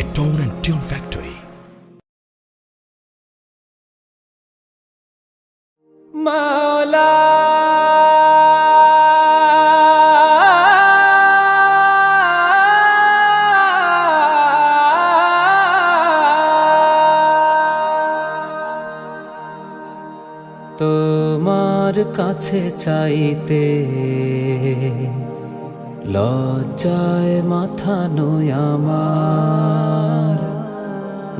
a tone and tune factory. Maula তোমার কাছে চাইতে লজ্জায় মাথা নয় আমার,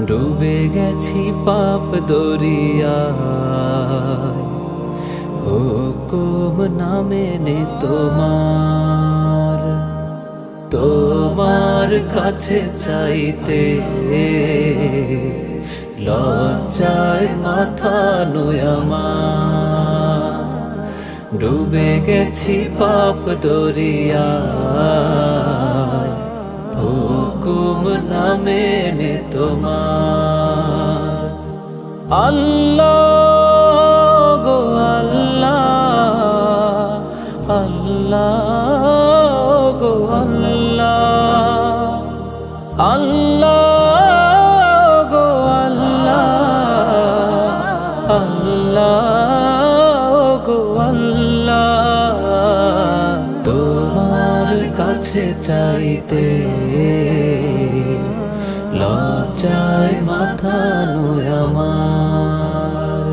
ডুবে গেছি পাপ দরিয়ায়, হুকুম না মেনে তোমার। তোমার কাছে চাইতে লজ্জায় মাথা নয় আমার, ডুবে গেছি পাপ দরিয়ায়, হুকুম না মেনে তোমার। আল্লাহ গো আল্লাহ, আল্লাহ গো আল্লাহ, আল্লাহ গো আল্লাহ, আল্লাহ গো আল্লাহ। তোমার কাছে চাইতে লজ্জায় মাথা নয় আমার,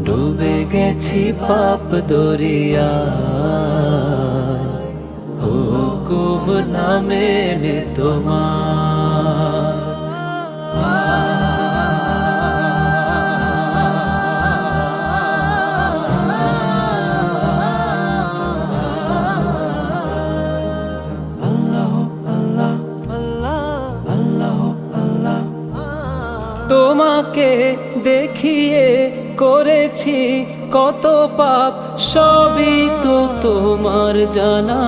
ডুবে গেছি পাপ দরিয়ায়, হুকুম না মেনে তোমার। তোমাকে দেখিয়ে করেছি কত পাপ, সবই তো তোমার জানা।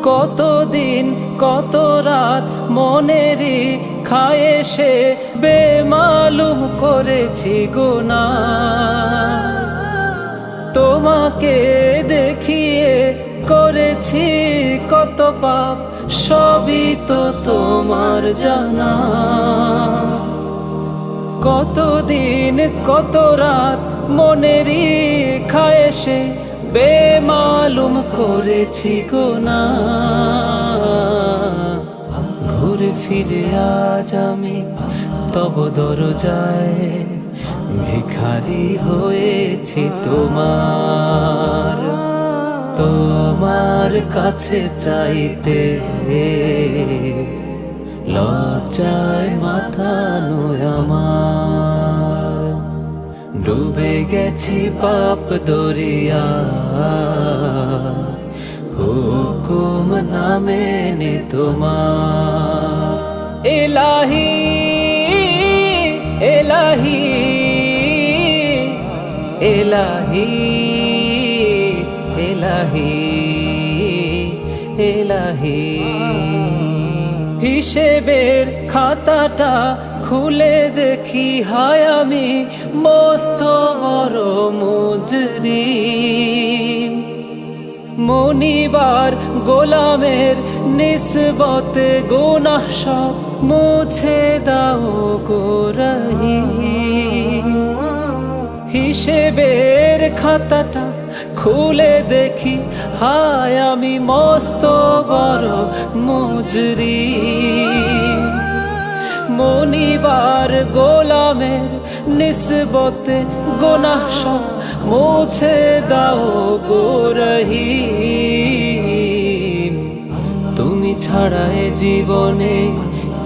কতদিন কত রাত মনেরই খায়েশে বেমালুম করেছি গুনাহ। তোমাকে দেখিয়ে করেছি কত পাপ, সবই তো তোমার জানা। কতদিন কত রাত মনেরই খায়েশে বেমালুম করেছি গুনাহ। ঘুরে ফিরে আজ আমি তব দরজায় ভিখারি হয়েছি তোমার। তোমার কাছে চাইতে লজ্জায় মাথা নয় আমার, ডুবে গেছি পাপ দরিয়ায়, হুকুম না মেনে তোমার। ইলাহি ইলাহি ইলাহি ইলাহি ইলাহি, হিসেবের খাতাটা খুলে দেখি হায় আমি মস্ত বড় মুজরিম। মনিবার গোলামের নিসবতে গুনাহ সব মুছে দাও গো রহিম। হিসেবের খাতাটা খুলে দেখি হায় আমি মস্ত বড় মুজরিম। মনিবার গোলামের নিসবতে গুনাহ সব মুছে দাও গো রহিম। তুমি ছাড়া এ জীবনে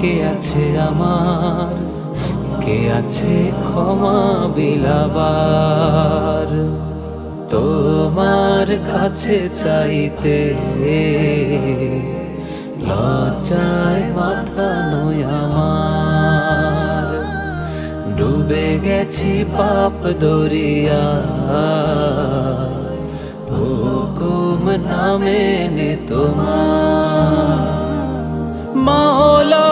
কে আছে আমার, কে আছে ক্ষমা বিলাবার। তোমার কাছে চাইতে লজ্জায় মাথা নয় আমার, ডুবে গেছি পাপ দরিয়ায়, হুকুম না মেনে তোমার। মাওলা